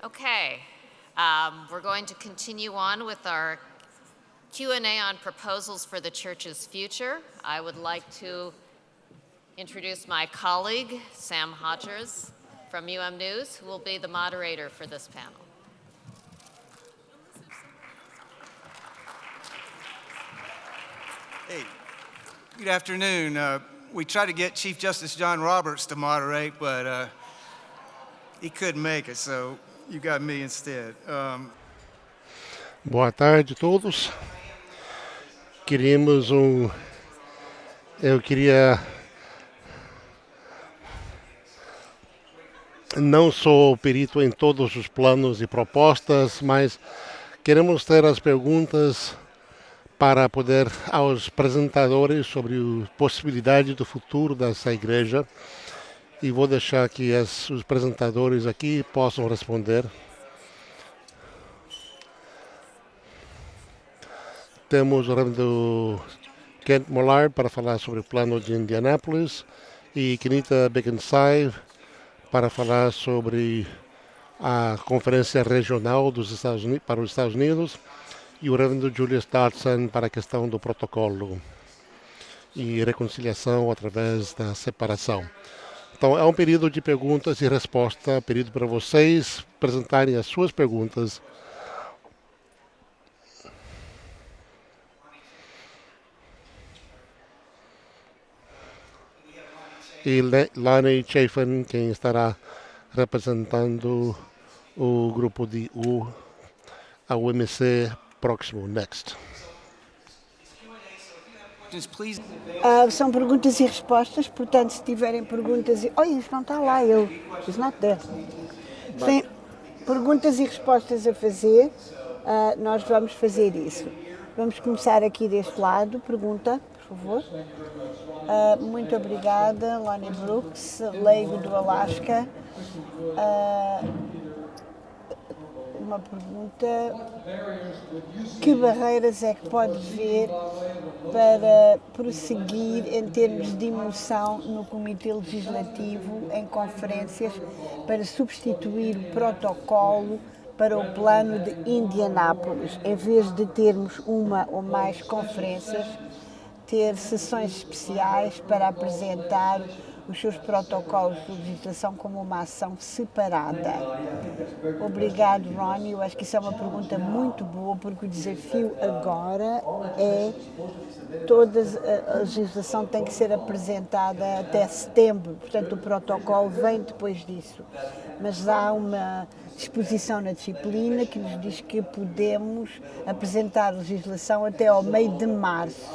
Okay, we're going to continue on with our Q&A on proposals for the church's future. I would like to introduce my colleague, Sam Hodgers from News, who will be the moderator for this panel. Hey, good afternoon. We tried to get Chief Justice John Roberts to moderate, but he couldn't make it, so you got me instead. Boa tarde a todos. Eu queria não sou perito em todos os planos e propostas, mas queremos ter as perguntas para poder aos apresentadores sobre a possibilidade do futuro dessa igreja, e vou deixar que os apresentadores aqui possam responder. Temos o reverendo Kent Mollard para falar sobre o plano de Indianápolis e Kenita Beckinsale para falar sobre a conferência regional para os Estados Unidos, e o reverendo Julius Dodson para a questão do protocolo e reconciliação através da separação. Então, é um período de perguntas e respostas, período para vocês apresentarem as suas perguntas. E Lonnie Chafin, quem estará representando o grupo de a UMC próximo, Next. São perguntas e respostas, portanto, se tiverem perguntas... isso não está lá, it's not there. Se tem perguntas e respostas a fazer, nós vamos fazer isso. Vamos começar aqui deste lado. Pergunta, por favor. Muito obrigada, Lonnie Brooks, leigo do Alasca. Uma pergunta: que barreiras é que pode ver para prosseguir em termos de emoção no Comitê Legislativo em conferências para substituir o protocolo para o plano de Indianápolis, em vez de termos uma ou mais conferências, ter sessões especiais para apresentar os seus protocolos de legislação como uma ação separada? Obrigado, Ronnie. Eu acho que isso é uma pergunta muito boa, porque o desafio agora é toda a legislação tem que ser apresentada até setembro, portanto o protocolo vem depois disso. Mas há uma disposição na disciplina que nos diz que podemos apresentar a legislação até ao meio de março,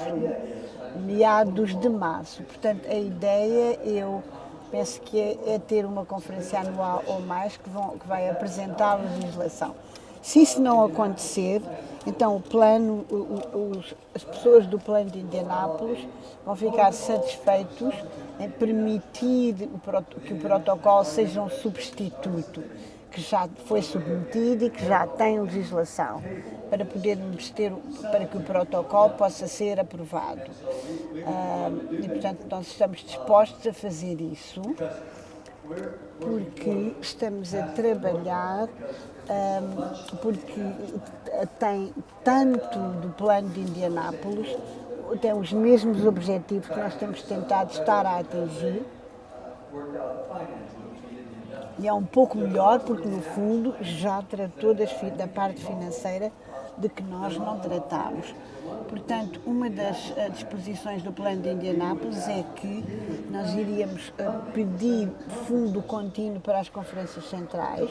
meados de março. Portanto, a ideia, eu penso que é ter uma conferência anual ou mais que vai apresentar a legislação. Se isso não acontecer, então o plano, as pessoas do plano de Indianápolis vão ficar satisfeitos em permitir que o protocolo seja um substituto que já foi submetido e que já tem legislação, para para que o protocolo possa ser aprovado. E, portanto, nós estamos dispostos a fazer isso, porque estamos a trabalhar, porque tem tanto do plano de Indianápolis, tem os mesmos objetivos que nós temos tentado estar a atingir, e é um pouco melhor porque, no fundo, já tratou da parte financeira de que nós não tratamos. Portanto, uma das disposições do plano de Indianápolis é que nós iríamos pedir fundo contínuo para as conferências centrais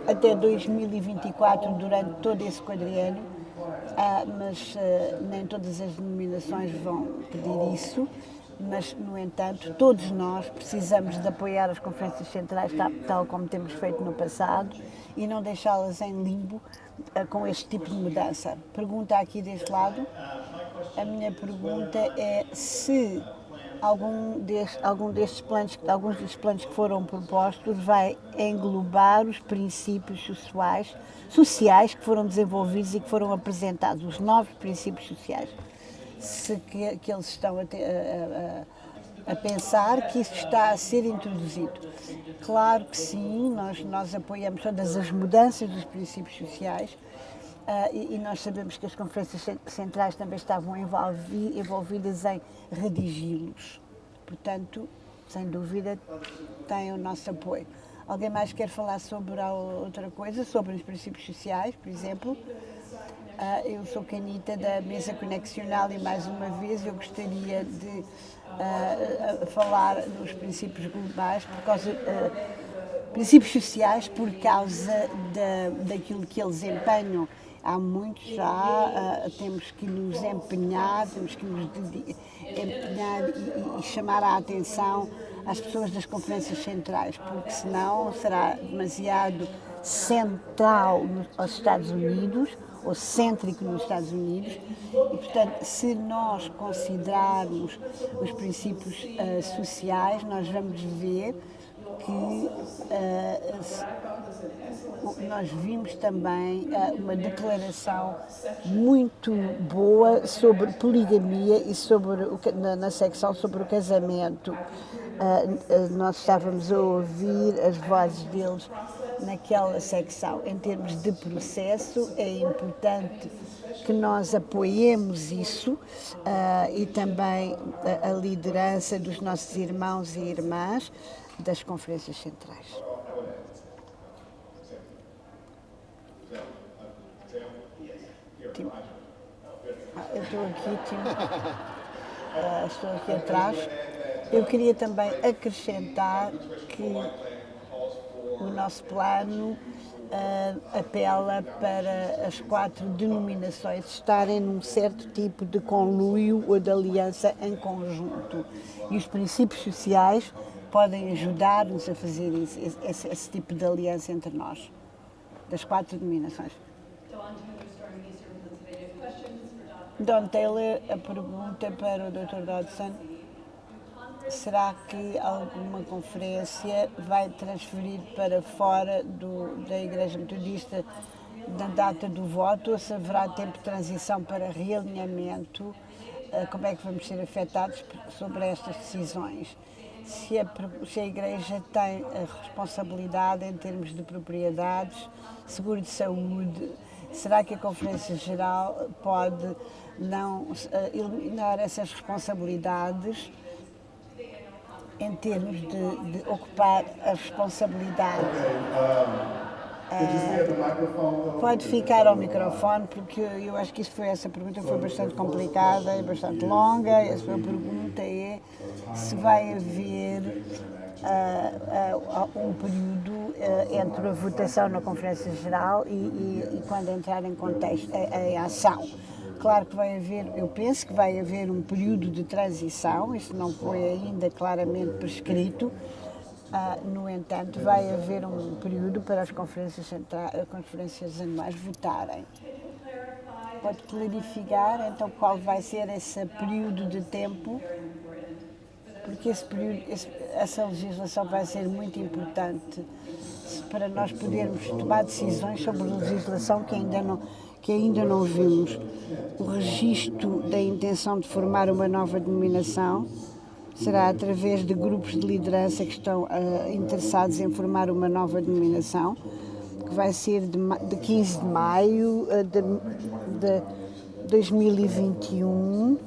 até 2024, durante todo esse quadriênio, mas nem todas as denominações vão pedir isso. Mas, no entanto, todos nós precisamos de apoiar as conferências centrais, tal como temos feito no passado, e não deixá-las em limbo com este tipo de mudança. Pergunta aqui deste lado. A minha pergunta é se alguns dos planos que foram propostos vai englobar os princípios sociais que foram desenvolvidos e que foram apresentados, os 9 princípios sociais. Que eles estão a pensar que isso está a ser introduzido. Claro que sim, nós apoiamos todas as mudanças dos princípios sociais e nós sabemos que as conferências centrais também estavam envolvidas em redigi-los. Portanto, sem dúvida, tem o nosso apoio. Alguém mais quer falar sobre outra coisa, sobre os princípios sociais, por exemplo? Eu sou Canita da Mesa Conexional e, mais uma vez, eu gostaria de falar dos princípios globais, princípios sociais, por causa daquilo que eles empenham. Há muitos já, temos que nos empenhar, empenhar e chamar a atenção às pessoas das conferências centrais, porque senão será demasiado central aos Estados Unidos, ou cêntrico nos Estados Unidos, e, portanto, se nós considerarmos os princípios sociais, nós vamos ver que nós vimos também uma declaração muito boa sobre poligamia e na secção sobre o casamento. Nós estávamos a ouvir as vozes deles naquela secção. Em termos de processo, é importante que nós apoiemos isso e também a liderança dos nossos irmãos e irmãs das conferências centrais. Tim. Eu estou aqui, Tim. Estou aqui atrás. Eu queria também acrescentar que o nosso plano apela para as 4 denominações estarem num certo tipo de conluio ou de aliança em conjunto. E os princípios sociais podem ajudar-nos a fazer isso, esse tipo de aliança entre nós, das 4 denominações. Don Taylor, a pergunta para o Dr. Dodson: será que alguma conferência vai transferir para fora da Igreja Metodista da data do voto, ou se haverá tempo de transição para realinhamento? Como é que vamos ser afetados sobre estas decisões? Se a Igreja tem a responsabilidade em termos de propriedades, seguro de saúde, será que a Conferência Geral pode não eliminar essas responsabilidades em termos de ocupar a responsabilidade? Pode ficar ao microfone, porque eu acho que essa pergunta foi bastante complicada e bastante longa. A sua pergunta é se vai haver um período entre a votação na Conferência Geral e quando entrar em ação. Claro que vai haver, eu penso que vai haver um período de transição, isso não foi ainda claramente prescrito. No entanto, vai haver um período para as conferências anuais votarem. Pode clarificar, então, qual vai ser esse período de tempo? Porque essa legislação vai ser muito importante para nós podermos tomar decisões sobre legislação que ainda não vimos. O registro da intenção de formar uma nova denominação será através de grupos de liderança que estão interessados em formar uma nova denominação, que vai ser de 15 de maio de 2021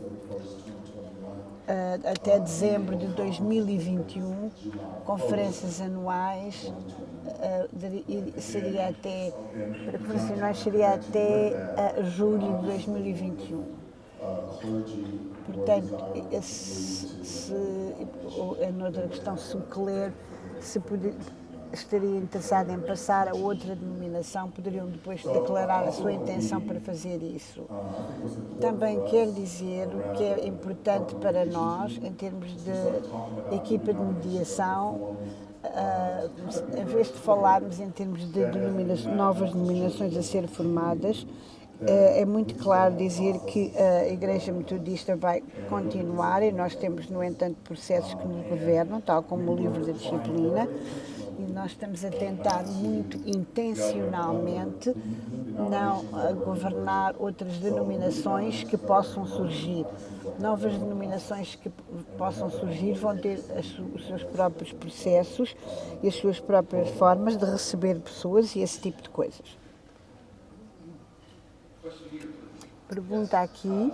até dezembro de 2021, conferências anuais seria até julho de 2021. Portanto, noutra questão, se o clero estaria interessado em passar a outra denominação, poderiam depois declarar a sua intenção para fazer isso. Também quero dizer o que é importante para nós, em termos de equipa de mediação, em vez de falarmos em termos de novas denominações a ser formadas, é muito claro dizer que a Igreja Metodista vai continuar, e nós temos, no entanto, processos que nos governam, tal como o livro da disciplina, e nós estamos a tentar muito intencionalmente não governar outras denominações que possam surgir. Novas denominações que possam surgir vão ter os seus próprios processos e as suas próprias formas de receber pessoas e esse tipo de coisas. Pergunta aqui.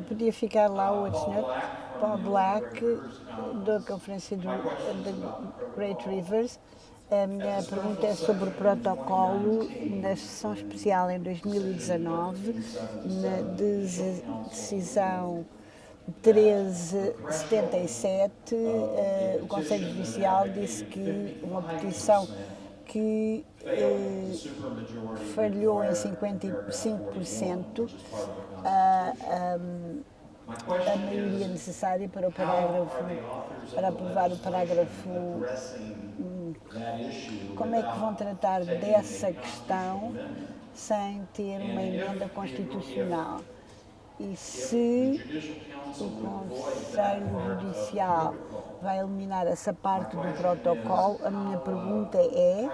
Podia ficar lá o outro senhor, Paul Black, da conferência do Great Rivers. A minha pergunta é sobre o protocolo na sessão especial em 2019, na decisão 1377, o Conselho Judicial disse que uma petição que falhou em 55% a maioria necessária para aprovar o parágrafo. Como é que vão tratar dessa questão sem ter uma emenda constitucional? E se o Conselho Judicial vai eliminar essa parte do protocolo, a minha pergunta é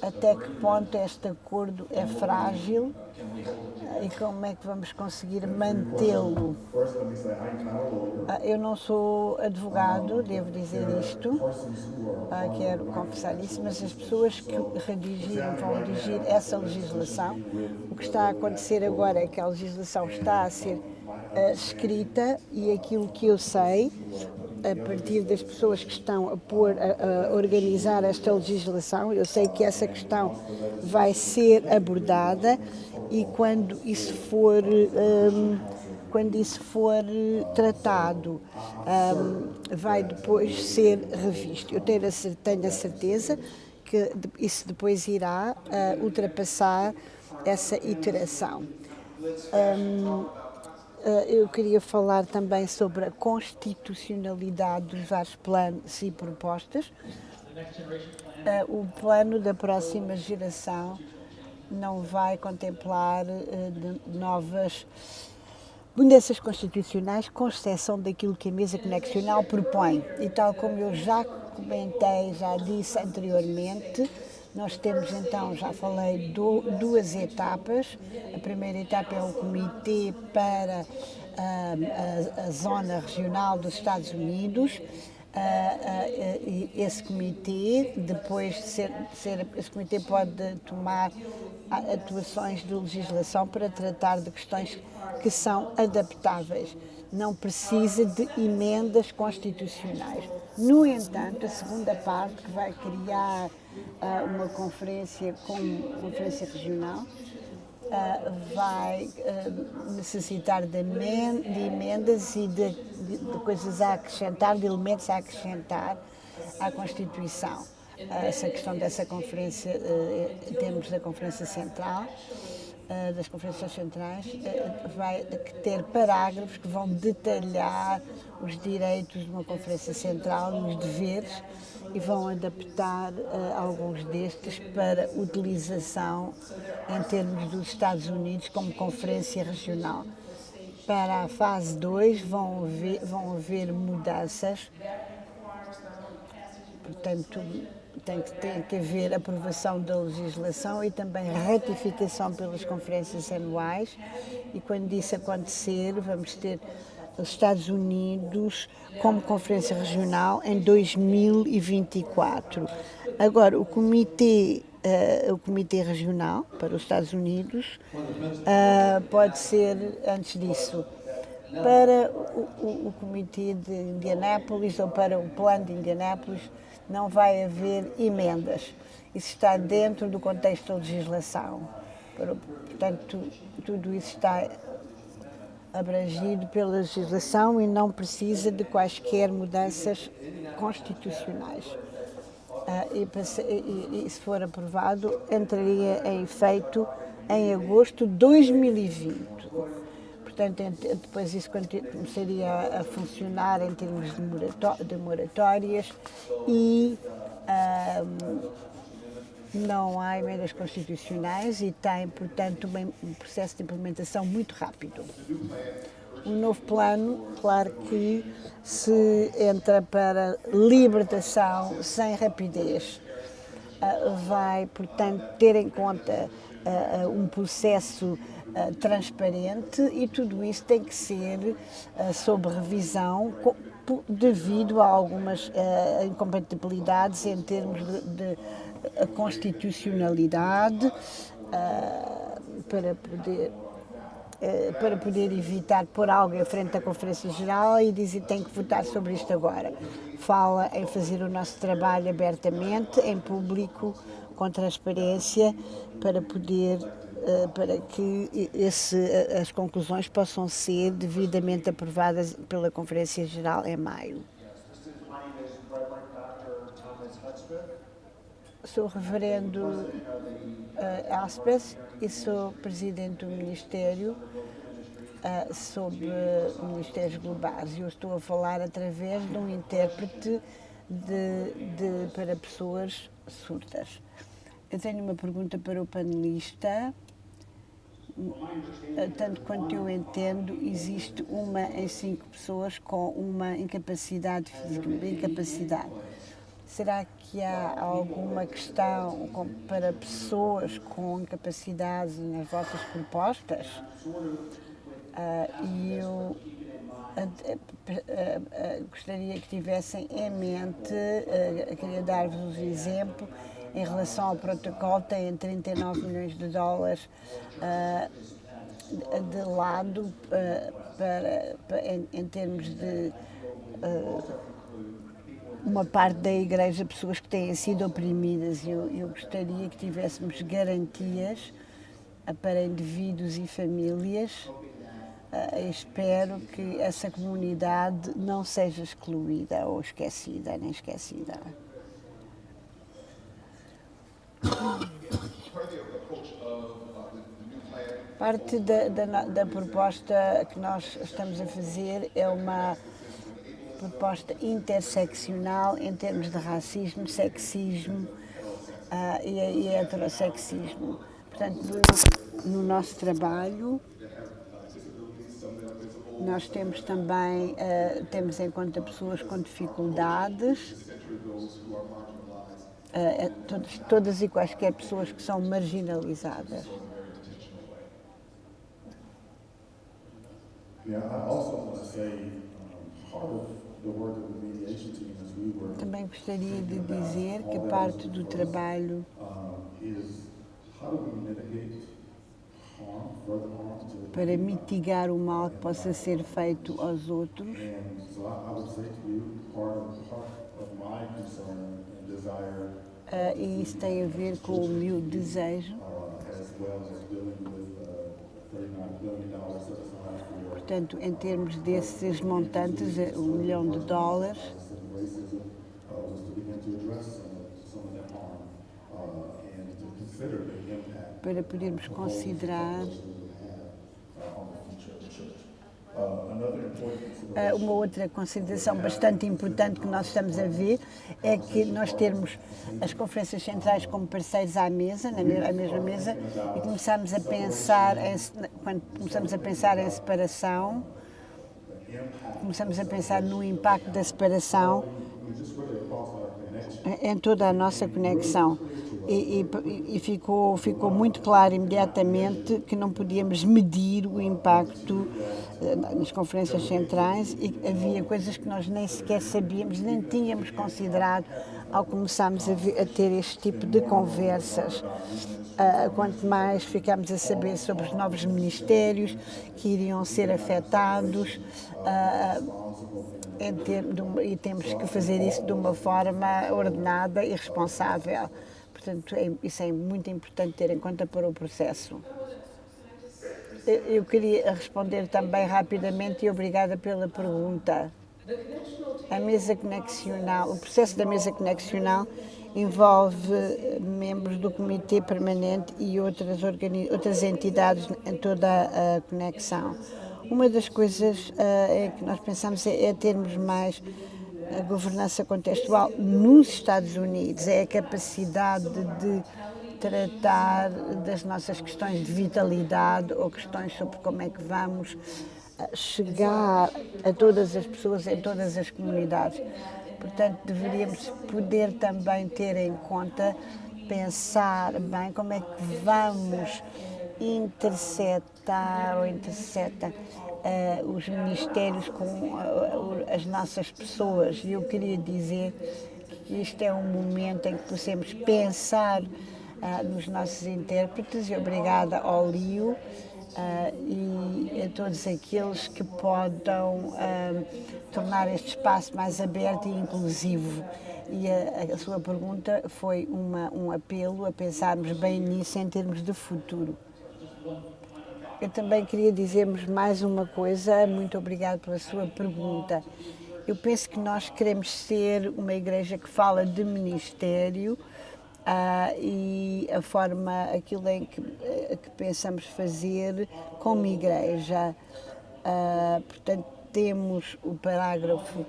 até que ponto este acordo é frágil e como é que vamos conseguir mantê-lo? Eu não sou advogado, devo dizer isto, quero confessar isso, mas as pessoas que vão redigir essa legislação, o que está a acontecer agora é que a legislação está a ser escrita e aquilo que eu sei, a partir das pessoas que estão a organizar esta legislação, eu sei que essa questão vai ser abordada e quando isso for tratado, vai depois ser revisto. Eu tenho a certeza que isso depois irá ultrapassar essa iteração. Eu queria falar também sobre a constitucionalidade dos vários planos e propostas. O plano da próxima geração não vai contemplar novas mudanças constitucionais, com exceção daquilo que a mesa conexional propõe. E tal como eu já comentei, já disse anteriormente, nós temos então, já falei, duas etapas. A primeira etapa é o Comitê para a Zona Regional dos Estados Unidos. Esse comitê, depois esse comitê pode tomar atuações de legislação para tratar de questões que são adaptáveis. Não precisa de emendas constitucionais. No entanto, a segunda parte, que vai criar uma conferência regional, vai necessitar de emendas e de coisas a acrescentar, de elementos a acrescentar à Constituição. Essa questão dessa conferência, em termos da Conferência Central, das conferências centrais, vai ter parágrafos que vão detalhar os direitos de uma conferência central e os deveres e vão adaptar alguns destes para utilização em termos dos Estados Unidos como conferência regional. Para a fase 2 vão haver mudanças, portanto tem que haver aprovação da legislação e também ratificação pelas conferências anuais e quando isso acontecer vamos ter os Estados Unidos como conferência regional em 2024. Agora, o comitê regional para os Estados Unidos pode ser antes disso. Para o comitê de Indianápolis ou para o plano de Indianápolis não vai haver emendas. Isso está dentro do contexto da legislação. Portanto, tudo isso está abrangido pela legislação e não precisa de quaisquer mudanças constitucionais. E se for aprovado, entraria em efeito em agosto de 2020. Portanto, depois isso começaria a funcionar em termos de moratórias e não há emendas constitucionais e tem, portanto, um processo de implementação muito rápido. O novo plano, claro que se entra para libertação sem rapidez. Vai, portanto, ter em conta um processo transparente e tudo isso tem que ser sob revisão devido a algumas incompatibilidades em termos de constitucionalidade para poder evitar pôr algo em frente à Conferência Geral e dizer tem que votar sobre isto agora. Fala em fazer o nosso trabalho abertamente, em público, com transparência, para que as conclusões possam ser devidamente aprovadas pela Conferência Geral em maio. Sou reverendo Aspes e sou presidente do Ministério sobre Ministérios Globais. Eu estou a falar através de um intérprete para pessoas surdas. Eu tenho uma pergunta para o panelista. Tanto quanto eu entendo, existe 1 em 5 pessoas com uma incapacidade física, Será que há alguma questão para pessoas com incapacidades nas vossas propostas? E eu gostaria que tivessem em mente, queria dar-vos um exemplo, em relação ao protocolo, têm 39 milhões de dólares de lado em termos de uma parte da Igreja, pessoas que têm sido oprimidas. Eu gostaria que tivéssemos garantias para indivíduos e famílias. Espero que essa comunidade não seja excluída ou esquecida, nem esquecida. Parte da proposta que nós estamos a fazer é uma proposta interseccional em termos de racismo, sexismo e heterossexismo. Portanto, no nosso trabalho, nós temos também, temos em conta pessoas com dificuldades, todas e quaisquer pessoas que são marginalizadas. Também gostaria de dizer que parte do trabalho para mitigar o mal que possa ser feito aos outros e isso tem a ver com o meu desejo. Portanto, em termos desses montantes, $1 milhão, para podermos considerar uma outra consideração bastante importante que nós estamos a ver é que nós termos as conferências centrais como parceiros à mesa, à mesma mesa, e começamos a pensar quando começamos a pensar em separação, começamos a pensar no impacto da separação em toda a nossa conexão. E ficou muito claro imediatamente que não podíamos medir o impacto nas conferências centrais e havia coisas que nós nem sequer sabíamos, nem tínhamos considerado ao começarmos a ter este tipo de conversas. Quanto mais ficámos a saber sobre os novos ministérios que iriam ser afetados, e temos que fazer isso de uma forma ordenada e responsável. Portanto, isso é muito importante ter em conta para o processo. Eu queria responder também rapidamente e obrigada pela pergunta. A mesa conexional, o processo da mesa conexional envolve membros do Comitê Permanente e outras entidades em toda a conexão. Uma das coisas que nós pensamos é termos mais a governança contextual nos Estados Unidos, é a capacidade de tratar das nossas questões de vitalidade ou questões sobre como é que vamos chegar a todas as pessoas em todas as comunidades. Portanto, deveríamos poder também ter em conta, pensar bem como é que vamos interceptar os ministérios com as nossas pessoas. E eu queria dizer que isto é um momento em que possamos pensar nos nossos intérpretes, e obrigada ao Lio e a todos aqueles que possam tornar este espaço mais aberto e inclusivo. E a sua pergunta foi um apelo a pensarmos bem nisso em termos de futuro. Eu também queria dizer-vos mais uma coisa, muito obrigado pela sua pergunta. Eu penso que nós queremos ser uma igreja que fala de ministério e a forma, aquilo em que pensamos fazer como igreja. Portanto, temos o parágrafo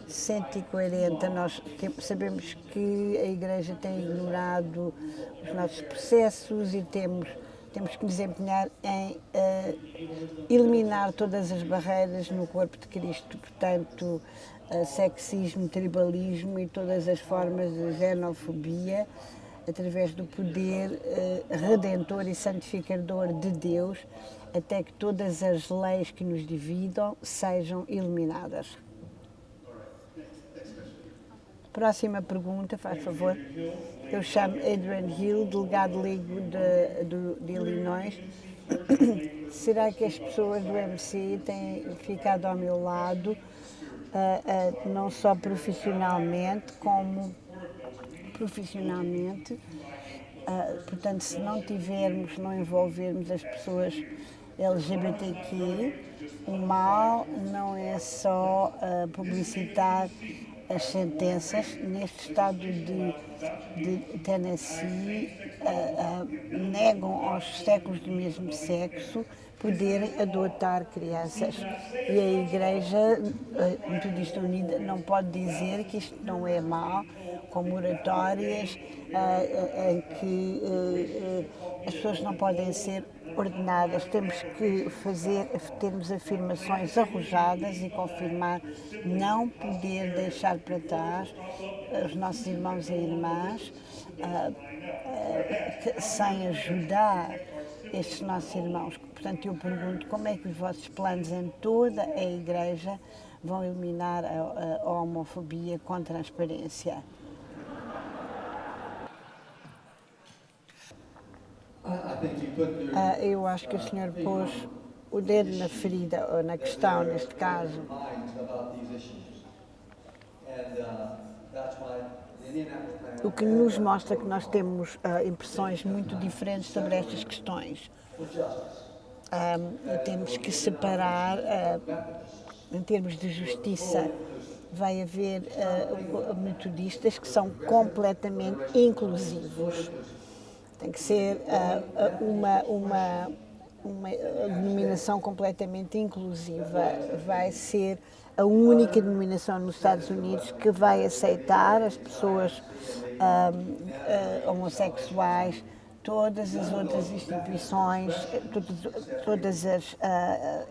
140, nós sabemos que a igreja tem ignorado os nossos processos e temos que nos empenhar em eliminar todas as barreiras no corpo de Cristo, portanto, sexismo, tribalismo e todas as formas de xenofobia, através do poder redentor e santificador de Deus, até que todas as leis que nos dividam sejam eliminadas. Próxima pergunta, faz favor. Eu chamo Adrian Hill, delegado leigo de Illinois. Será que as pessoas do MC têm ficado ao meu lado, não só profissionalmente, como profissionalmente? Portanto, se não envolvermos as pessoas LGBTQ, o mal não é só publicitar as sentenças. Neste estado de Tennessee, negam aos séculos do mesmo sexo poderem adotar crianças. E a Igreja Metodista Unida não pode dizer que isto não é mau, com moratórias em que as pessoas não podem ser ordenadas. Temos que termos afirmações arrojadas e confirmar não poder deixar para trás os nossos irmãos e irmãs sem ajudar estes nossos irmãos. Portanto, eu pergunto como é que os vossos planos em toda a Igreja vão eliminar a homofobia com transparência. Eu acho que o senhor pôs o dedo na ferida, ou na questão, neste caso. O que nos mostra que nós temos impressões muito diferentes sobre estas questões. Temos que separar, em termos de justiça, vai haver metodistas que são completamente inclusivos. Tem que ser uma denominação completamente inclusiva. Vai ser a única denominação nos Estados Unidos que vai aceitar as pessoas homossexuais. Todas as outras instituições, todas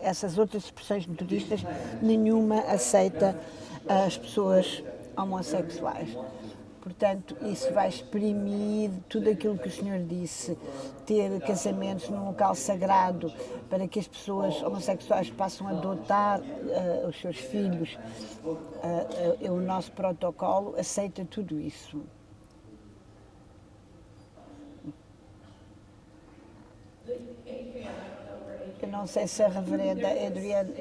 essas outras expressões metodistas, nenhuma aceita as pessoas homossexuais. Portanto, isso vai exprimir tudo aquilo que o senhor disse, ter casamentos num local sagrado para que as pessoas homossexuais possam adotar os seus filhos. O nosso protocolo aceita tudo isso. Eu não sei se a reverenda Adriane,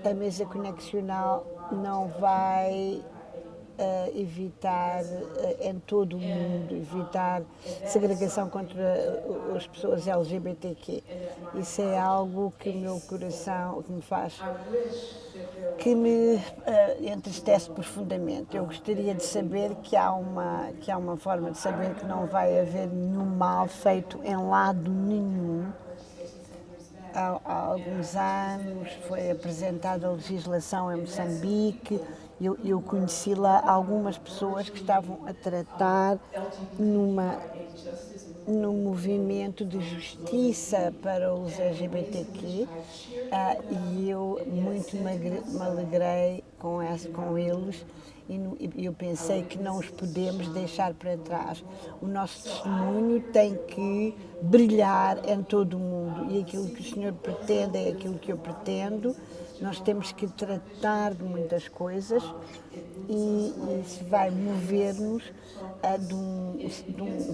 a mesa conexional não vai evitar em todo o mundo, evitar segregação contra as pessoas LGBTQ. Isso é algo que o meu coração, que me entristece profundamente. Eu gostaria de saber que há uma forma de saber que não vai haver nenhum mal feito em lado nenhum. Há alguns anos foi apresentada a legislação em Moçambique Eu conheci lá algumas pessoas que estavam a tratar num movimento de justiça para os LGBTQ, e eu muito me alegrei com eles, e eu pensei que não os podemos deixar para trás. O nosso testemunho tem que brilhar em todo o mundo, e aquilo que o Senhor pretende é aquilo que eu pretendo. Nós temos que tratar de muitas coisas, e isso vai mover-nos de um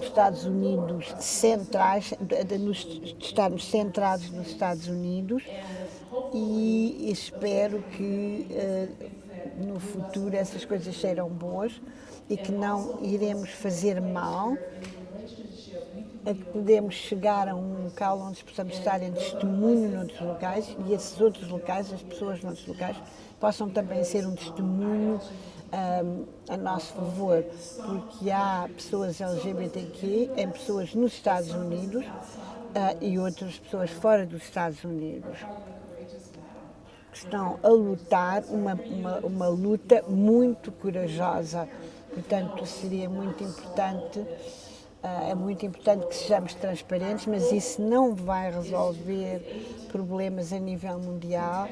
Estados Unidos centrais, de estarmos centrados nos Estados Unidos, e espero que no futuro essas coisas serão boas e que não iremos fazer mal, a que podemos chegar a um local onde possamos estar em testemunho noutros locais, e esses outros locais, as pessoas noutros locais, possam também ser um testemunho a nosso favor, porque há pessoas LGBTQ em pessoas nos Estados Unidos e outras pessoas fora dos Estados Unidos que estão a lutar uma luta muito corajosa. Portanto, seria muito importante. É muito importante que sejamos transparentes, mas isso não vai resolver problemas a nível mundial.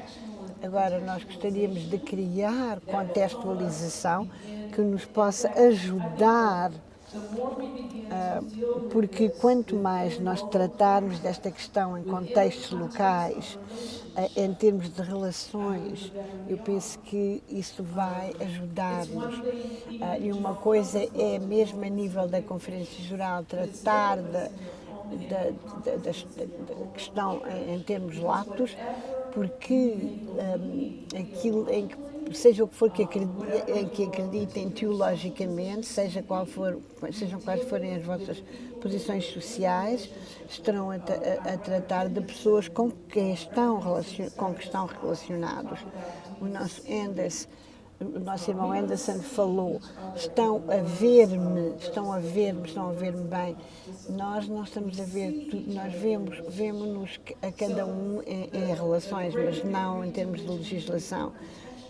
Agora, nós gostaríamos de criar contextualização que nos possa ajudar, porque quanto mais nós tratarmos desta questão em contextos locais, em termos de relações, eu penso que isso vai ajudar-nos. E uma coisa é mesmo a nível da Conferência Geral tratar da questão em termos latos, porque aquilo em que, seja o que for em que acreditem teologicamente, sejam quais forem as vossas posições sociais, estarão a tratar de pessoas com que estão relacionados. O nosso irmão Anderson falou, estão a ver-me bem. Nós não estamos a ver tudo, nós vemos-nos a cada um em relações, mas não em termos de legislação.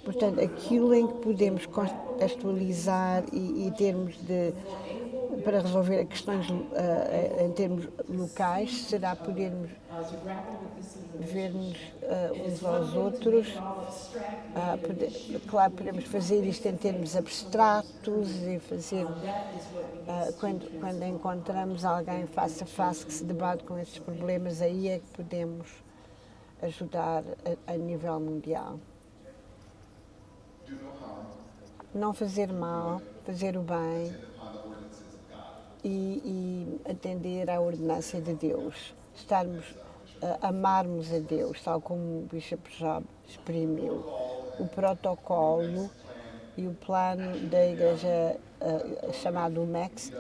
Portanto, aquilo em que podemos contextualizar e termos para resolver questões em termos locais, será podermos ver-nos uns aos outros. Claro, podemos fazer isto em termos abstratos e fazer quando encontramos alguém face a face que se debate com esses problemas, aí é que podemos ajudar a nível mundial. Não fazer mal, fazer o bem e atender à ordenança de Deus. Amarmos a Deus, tal como o Bishop Job exprimiu. O protocolo e o plano da Igreja chamado MEX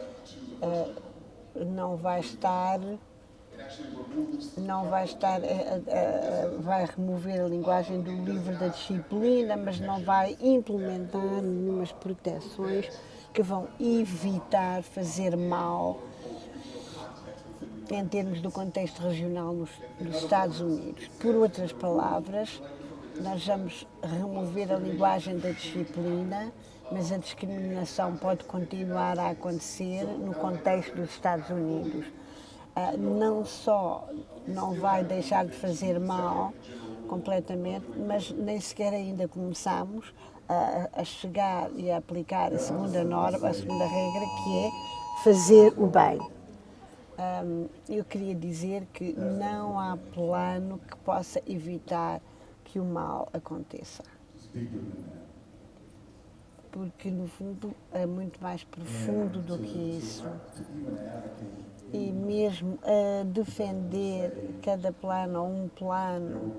vai remover a linguagem do livro da disciplina, mas não vai implementar nenhumas proteções que vão evitar fazer mal em termos do contexto regional nos Estados Unidos. Por outras palavras, nós vamos remover a linguagem da disciplina, mas a discriminação pode continuar a acontecer no contexto dos Estados Unidos. Não só não vai deixar de fazer mal completamente, mas nem sequer ainda começamos a chegar e a aplicar a segunda norma, a segunda regra, que é fazer o bem. Eu queria dizer que não há plano que possa evitar que o mal aconteça. Porque, no fundo, é muito mais profundo do que isso. E mesmo a defender cada plano ou um plano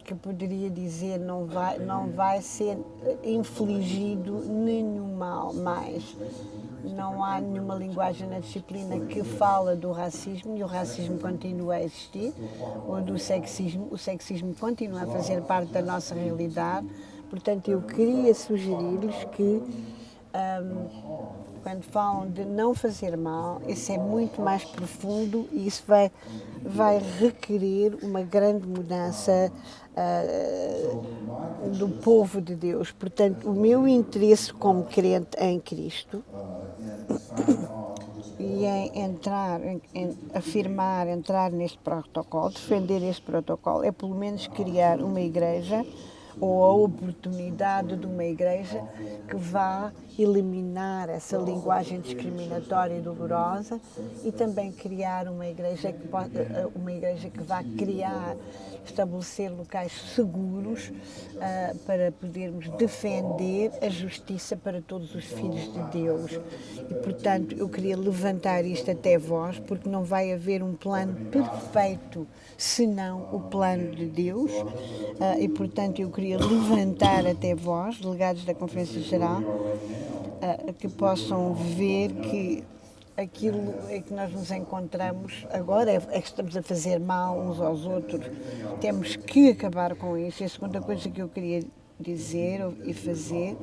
que poderia dizer não vai ser infligido nenhum mal mais. Não há nenhuma linguagem na disciplina que fala do racismo e o racismo continua a existir, ou do sexismo. O sexismo continua a fazer parte da nossa realidade. Portanto, eu queria sugerir-lhes que quando falam de não fazer mal, isso é muito mais profundo e isso vai requerer uma grande mudança do povo de Deus. Portanto, o meu interesse como crente em Cristo e em entrar, em afirmar, entrar neste protocolo, defender este protocolo, é pelo menos criar uma igreja ou a oportunidade de uma igreja que vá eliminar essa linguagem discriminatória e dolorosa e também criar uma igreja que vá criar, estabelecer locais seguros para podermos defender a justiça para todos os filhos de Deus. E, portanto, eu queria levantar isto até vós, porque não vai haver um plano perfeito senão o plano de Deus. E, portanto, eu queria levantar até vós, delegados da Conferência Geral, que possam ver que aquilo em que nós nos encontramos agora é que estamos a fazer mal uns aos outros. Temos que acabar com isso. E a segunda coisa que eu queria dizer e fazer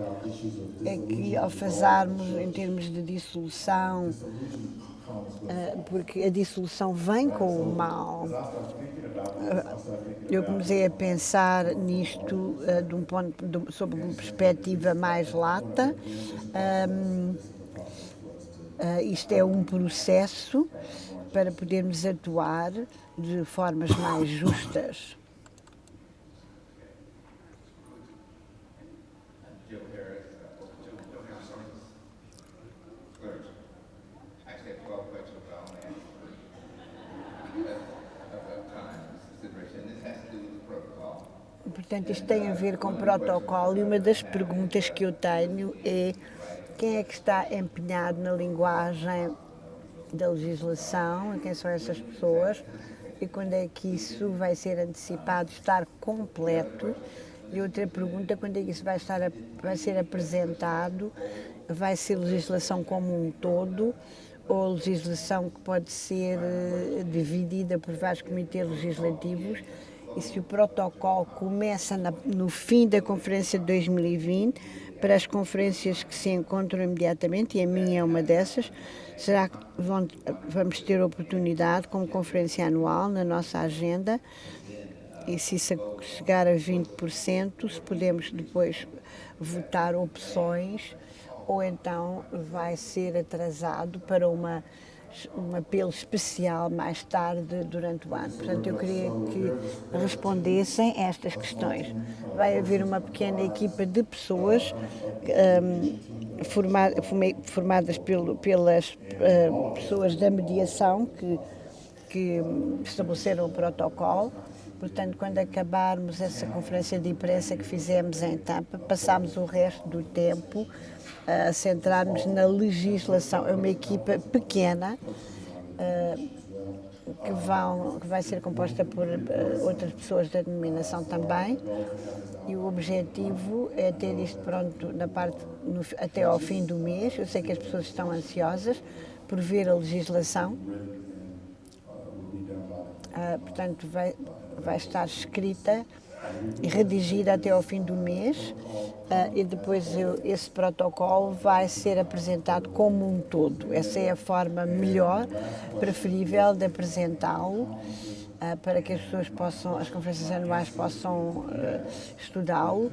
é que ao fazermos em termos de dissolução, porque a dissolução vem com o mal, eu comecei a pensar nisto sob uma perspectiva mais lata. Isto é um processo para podermos atuar de formas mais justas. Portanto, isto tem a ver com protocolo e uma das perguntas que eu tenho é quem é que está empenhado na linguagem da legislação e quem são essas pessoas e quando é que isso vai ser antecipado, estar completo. E outra pergunta, quando é que isso vai ser apresentado? Vai ser legislação como um todo ou legislação que pode ser dividida por vários comitês legislativos? E se o protocolo começa no fim da conferência de 2020, para as conferências que se encontram imediatamente, e a minha é uma dessas, será que vamos ter oportunidade, como conferência anual, na nossa agenda, e se isso chegar a 20%, se podemos depois votar opções, ou então vai ser atrasado para um apelo especial mais tarde durante o ano. Portanto, eu queria que respondessem a estas questões. Vai haver uma pequena equipa de pessoas formadas pelas pessoas da mediação que estabeleceram o protocolo. Portanto, quando acabarmos essa conferência de imprensa que fizemos em Tampa, passámos o resto do tempo a centrarmos na legislação. É uma equipa pequena que vai ser composta por outras pessoas da denominação também, e o objetivo é ter isto pronto até ao fim do mês. Eu sei que as pessoas estão ansiosas por ver a legislação, portanto vai estar escrita e redigida até ao fim do mês, e depois esse protocolo vai ser apresentado como um todo. Essa é a forma melhor, preferível de apresentá-lo, para que as pessoas as conferências anuais possam estudá-lo,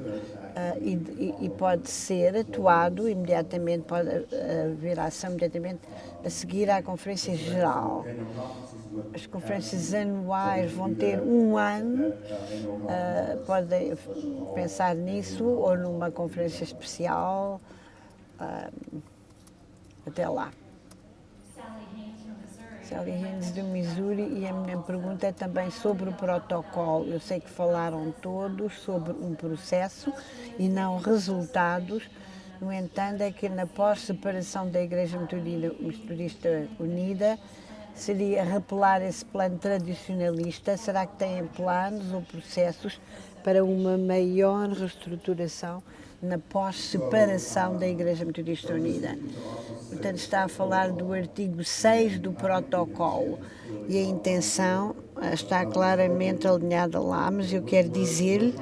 e pode ser atuado imediatamente, pode haver ação imediatamente a seguir à conferência geral. As conferências anuais vão ter um ano, podem pensar nisso, ou numa conferência especial, até lá. Sally Haynes do Missouri, e a minha pergunta é também sobre o protocolo. Eu sei que falaram todos sobre um processo e não resultados. No entanto, é que na pós-separação da Igreja Metodista Unida, seria repelar esse plano tradicionalista? Será que têm planos ou processos para uma maior reestruturação na pós-separação da Igreja Metodista Unida? Portanto, está a falar do artigo 6 do protocolo e a intenção está claramente alinhada lá, mas eu quero dizer-lhe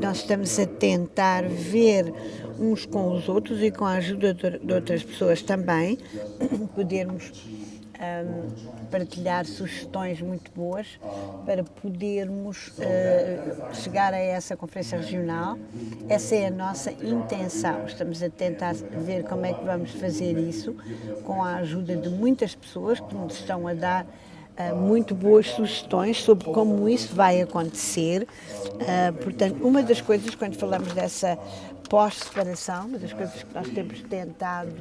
Nós estamos a tentar ver uns com os outros e com a ajuda de outras pessoas também, podermos partilhar sugestões muito boas para podermos chegar a essa conferência regional. Essa é a nossa intenção. Estamos a tentar ver como é que vamos fazer isso com a ajuda de muitas pessoas que nos estão a dar muito boas sugestões sobre como isso vai acontecer. Portanto, uma das coisas, quando falamos dessa pós-separação, uma das coisas que nós temos tentado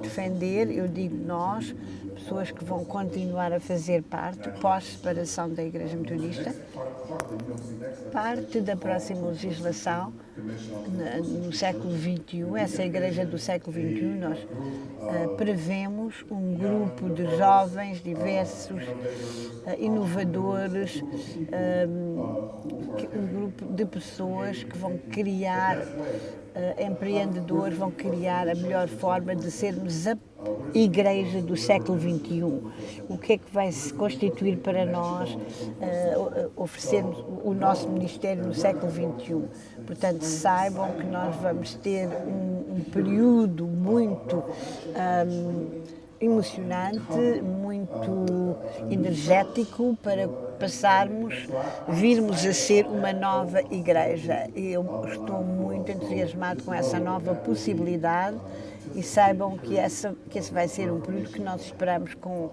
defender, eu digo nós, pessoas que vão continuar a fazer parte, pós-separação da Igreja Metodista, parte da próxima legislação no século XXI, essa Igreja do século XXI, nós prevemos um grupo de jovens diversos, inovadores, um grupo de pessoas que vão criar, empreendedores, vão criar a melhor forma de sermos a Igreja do século XXI. O que é que vai se constituir para nós oferecermos o nosso ministério no século XXI? Portanto, saibam que nós vamos ter um período muito emocionante, muito energético para virmos a ser uma nova igreja. Eu estou muito entusiasmado com essa nova possibilidade e saibam que esse vai ser um período que nós esperamos com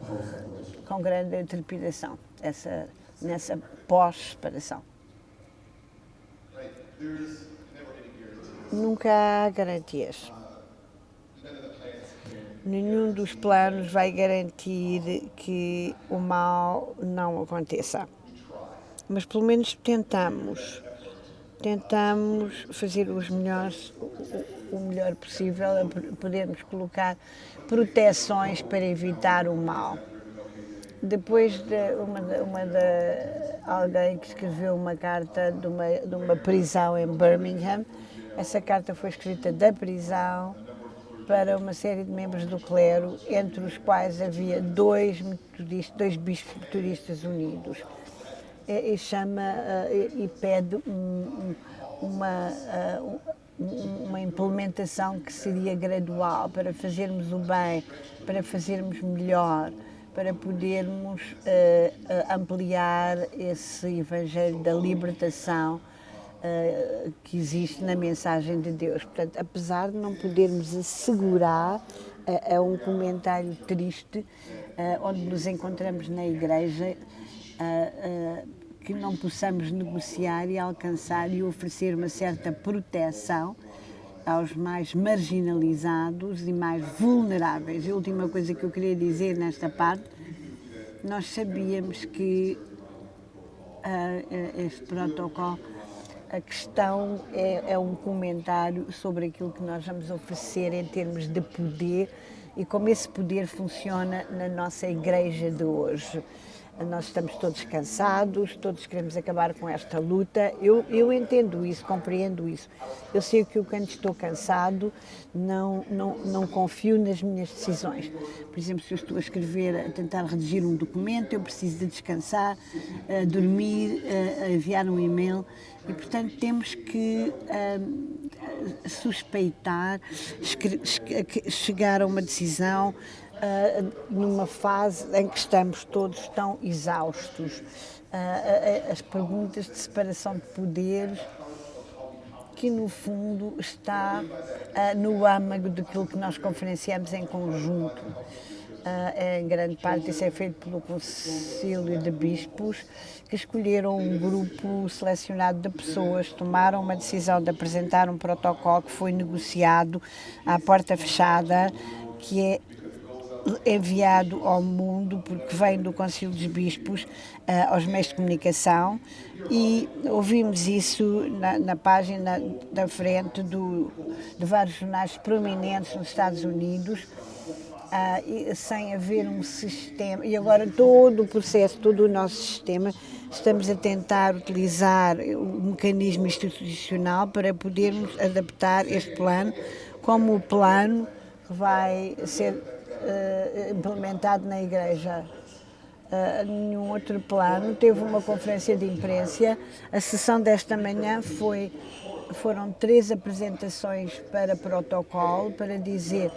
grande trepidação, nessa pós-separação. Nunca há garantias. Nenhum dos planos vai garantir que o mal não aconteça. Mas pelo menos tentamos fazer o melhor possível, podermos colocar proteções para evitar o mal. Depois de alguém que escreveu uma carta de uma prisão em Birmingham, essa carta foi escrita da prisão para uma série de membros do clero, entre os quais havia dois bispos metodistas unidos. E pede uma implementação que seria gradual para fazermos o bem, para fazermos melhor, para podermos ampliar esse evangelho da libertação que existe na mensagem de Deus. Portanto, apesar de não podermos assegurar, é um comentário triste, onde nos encontramos na igreja, que não possamos negociar e alcançar e oferecer uma certa proteção aos mais marginalizados e mais vulneráveis. A última coisa que eu queria dizer nesta parte, nós sabíamos que este protocolo, a questão é um comentário sobre aquilo que nós vamos oferecer em termos de poder e como esse poder funciona na nossa igreja de hoje. Nós estamos todos cansados, todos queremos acabar com esta luta. Eu entendo isso, compreendo isso. Eu sei que quando estou cansado, não confio nas minhas decisões. Por exemplo, se eu estou a tentar redigir um documento, eu preciso de descansar, dormir, enviar um e-mail. E, portanto, temos que suspeitar, chegar a uma decisão numa fase em que estamos todos tão exaustos. As perguntas de separação de poderes, que no fundo está no âmago daquilo que nós conferenciamos em conjunto. Em grande parte isso é feito pelo Concílio de Bispos, que escolheram um grupo selecionado de pessoas, tomaram uma decisão de apresentar um protocolo que foi negociado à porta fechada, que é enviado ao mundo, porque vem do Concílio dos Bispos, aos meios de comunicação, e ouvimos isso na página da frente de vários jornais prominentes nos Estados Unidos, sem haver um sistema. E agora todo o processo, todo o nosso sistema, estamos a tentar utilizar o mecanismo institucional para podermos adaptar este plano como o plano que vai ser implementado na Igreja. nenhum outro plano. Teve uma conferência de imprensa. A sessão desta manhã foram 3 apresentações para protocolo, para dizer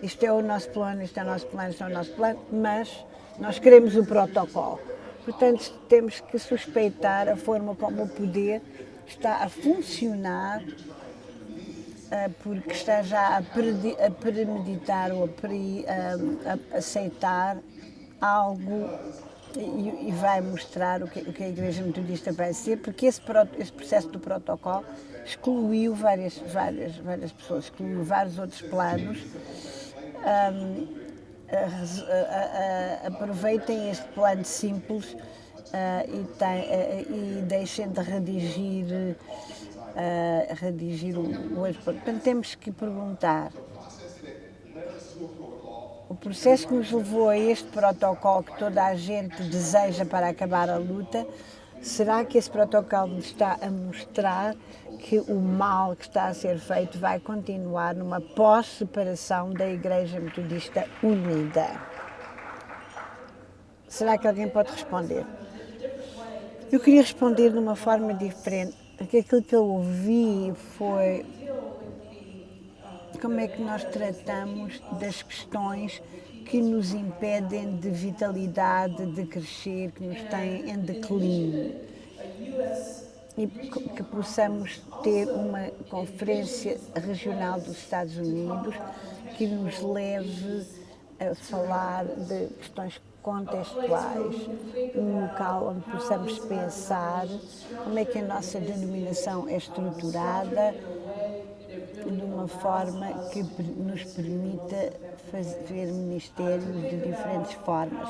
isto é o nosso plano, isto é o nosso plano, isto é o nosso plano, mas nós queremos o protocolo. Portanto, temos que suspeitar a forma como o poder está a funcionar, porque está já a premeditar ou a aceitar algo e vai mostrar o que a Igreja Metodista vai ser, porque esse processo do protocolo excluiu várias pessoas, excluiu vários outros planos. Aproveitem este plano simples e deixem de redigir o outro. Portanto, temos que perguntar. O processo que nos levou a este protocolo que toda a gente deseja para acabar a luta, será que esse protocolo nos está a mostrar que o mal que está a ser feito vai continuar numa pós-separação da Igreja Metodista Unida? Será que alguém pode responder? Eu queria responder de uma forma diferente, porque aquilo que eu ouvi foi como é que nós tratamos das questões que nos impedem de vitalidade, de crescer, que nos têm em declínio. E que possamos ter uma conferência regional dos Estados Unidos que nos leve a falar de questões contextuais, um local onde possamos pensar como é que a nossa denominação é estruturada de uma forma que nos permita fazer ministérios de diferentes formas.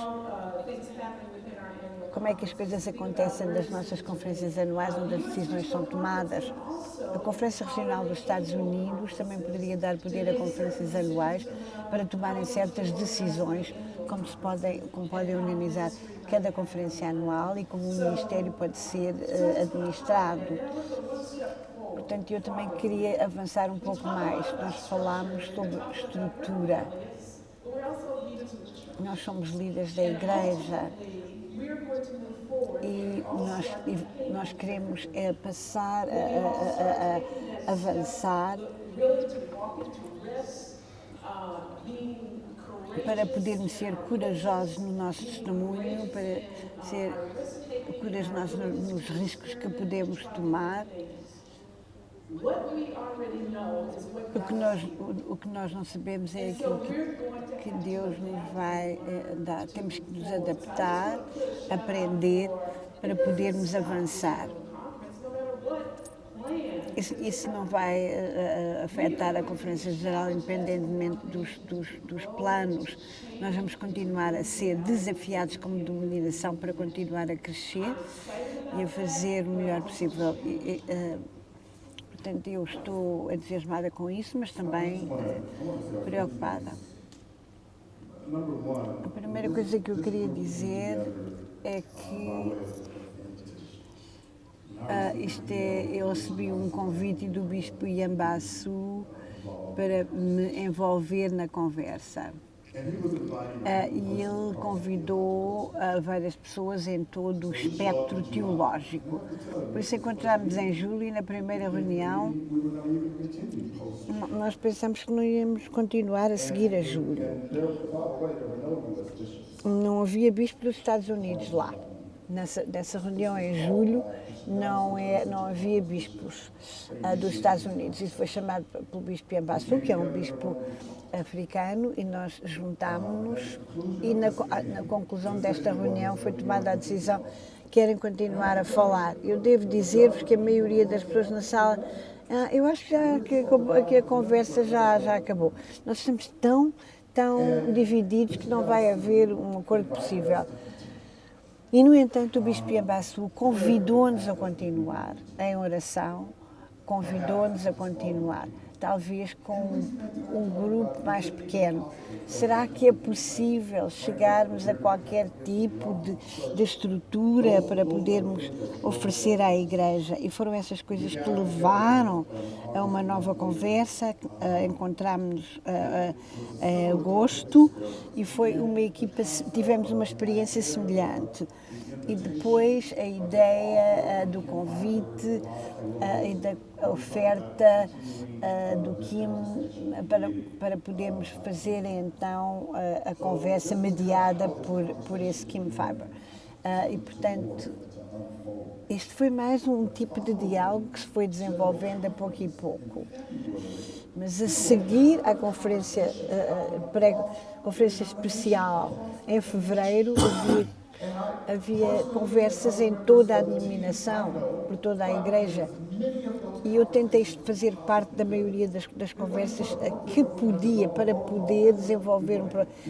Como é que as coisas acontecem nas nossas conferências anuais, onde as decisões são tomadas? A Conferência Regional dos Estados Unidos também poderia dar poder a conferências anuais para tomarem certas decisões, como podem organizar cada conferência anual e como o ministério pode ser administrado. Portanto, eu também queria avançar um pouco mais. Nós falámos sobre estrutura. Nós somos líderes da Igreja e nós queremos passar a avançar para podermos ser corajosos no nosso testemunho, para ser corajosos nos riscos que podemos tomar. O que nós não sabemos é aquilo que Deus nos vai dar. Temos que nos adaptar, aprender, para podermos avançar. Isso não vai afetar a Conferência Geral, independentemente dos planos. Nós vamos continuar a ser desafiados como denominação para continuar a crescer e a fazer o melhor possível. Portanto, eu estou entusiasmada com isso, mas também preocupada. A primeira coisa que eu queria dizer é que eu recebi um convite do Bispo Iambaçu para me envolver na conversa. E ele convidou várias pessoas em todo o espectro teológico. Por isso encontramos em julho e na primeira reunião nós pensamos que não íamos continuar a seguir a julho. Não havia bispo dos Estados Unidos lá. Nessa reunião em julho não havia bispos dos Estados Unidos. Isso foi chamado pelo Bispo Iambaçu, que é um bispo africano, e nós juntámos-nos e na conclusão desta reunião foi tomada a decisão que querem continuar a falar. Eu devo dizer-vos que a maioria das pessoas na sala, eu acho que a conversa já acabou. Nós estamos tão divididos que não vai haver um acordo possível. E, no entanto, o Bispo Iambaçu convidou-nos a continuar em oração, convidou-nos a continuar. talvez com um grupo mais pequeno. Será que é possível chegarmos a qualquer tipo de estrutura para podermos oferecer à Igreja? E foram essas coisas que levaram a uma nova conversa. Encontramos-nos em agosto e foi uma equipa, tivemos uma experiência semelhante. E depois a ideia do convite e da oferta do Kim para podermos fazer então a conversa mediada por esse Kim Farber. E portanto, este foi mais um tipo de diálogo que se foi desenvolvendo a pouco e pouco. Mas a seguir à conferência especial em fevereiro, havia conversas em toda a denominação, por toda a Igreja. E eu tentei fazer parte da maioria das conversas que podia, para poder desenvolver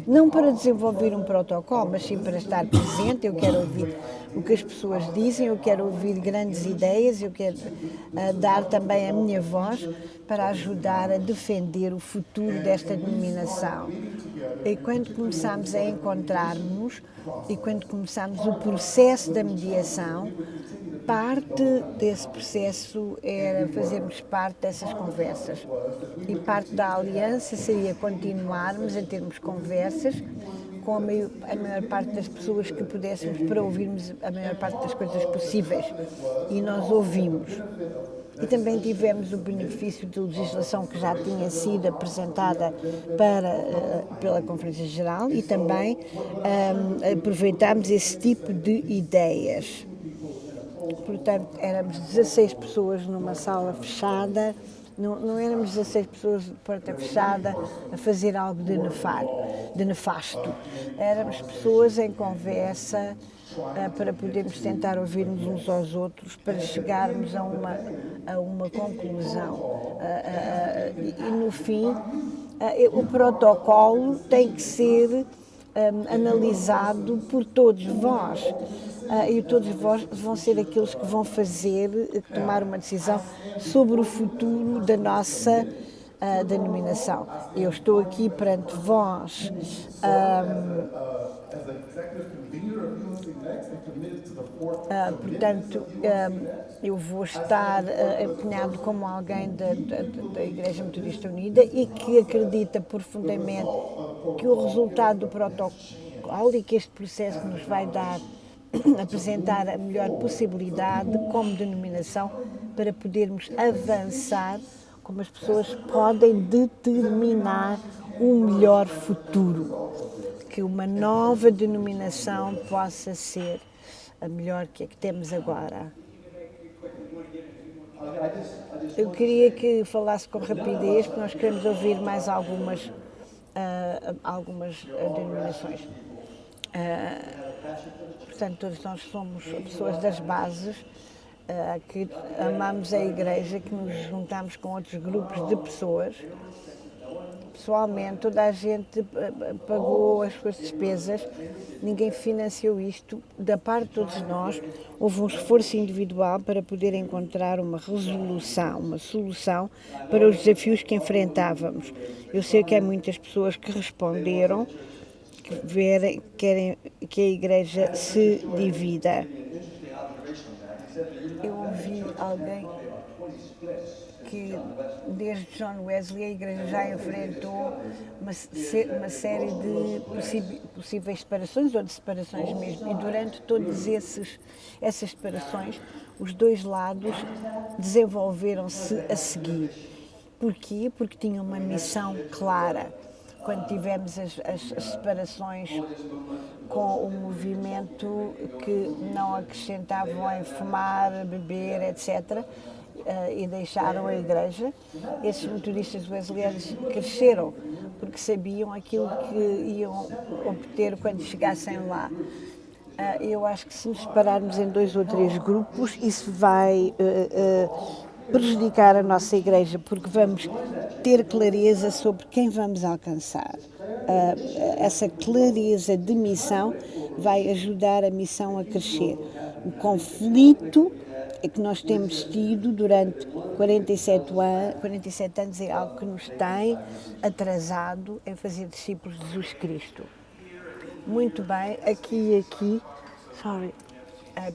não para desenvolver um protocolo, mas sim para estar presente. Eu quero ouvir o que as pessoas dizem, eu quero ouvir grandes ideias, eu quero dar também a minha voz para ajudar a defender o futuro desta denominação. E quando começámos a encontrar-nos e quando começámos o processo da mediação, parte desse processo era fazermos parte dessas conversas. E parte da aliança seria continuarmos a termos conversas com a maior parte das pessoas que pudéssemos, para ouvirmos a maior parte das coisas possíveis. E nós ouvimos. E também tivemos o benefício de legislação que já tinha sido apresentada pela Conferência Geral e também aproveitámos esse tipo de ideias. Portanto, éramos 16 pessoas numa sala fechada, não éramos 16 pessoas de porta fechada a fazer algo de nefasto. Éramos pessoas em conversa para podermos tentar ouvir-nos uns aos outros, para chegarmos a uma conclusão. E no fim, o protocolo tem que ser analisado por todos vós. E todos vós vão ser aqueles que vão tomar uma decisão sobre o futuro da nossa denominação. Eu estou aqui perante vós portanto, eu vou estar empenhado como alguém da Igreja Metodista Unida e que acredita profundamente que o resultado do protocolo e que este processo nos vai dar apresentar a melhor possibilidade como denominação para podermos avançar, como as pessoas podem determinar um melhor futuro, que uma nova denominação possa ser a melhor que a que temos agora. Eu queria que falasse com rapidez, porque nós queremos ouvir mais algumas denominações. Portanto, todos nós somos pessoas das bases, que amamos a Igreja, que nos juntamos com outros grupos de pessoas. Pessoalmente, toda a gente pagou as suas despesas, ninguém financiou isto. Da parte de todos nós, houve um esforço individual para poder encontrar uma resolução, uma solução para os desafios que enfrentávamos. Eu sei que há muitas pessoas que responderam, que querem que a Igreja se divida. Eu ouvi alguém que desde John Wesley a Igreja já enfrentou uma série de possíveis separações ou de separações mesmo, e durante todas essas separações os dois lados desenvolveram-se a seguir. Porquê? Porque tinham uma missão clara. Quando tivemos as separações com o movimento que não acrescentavam em fumar, beber, etc., e deixaram a Igreja, esses metodistas wesleyanos cresceram, porque sabiam aquilo que iam obter quando chegassem lá. Eu acho que se nos separarmos em 2 ou 3 grupos, isso vai prejudicar a nossa Igreja, porque vamos ter clareza sobre quem vamos alcançar. Essa clareza de missão vai ajudar a missão a crescer. O conflito que nós temos tido durante 47 anos é algo que nos tem atrasado em fazer discípulos de Jesus Cristo. Muito bem, aqui,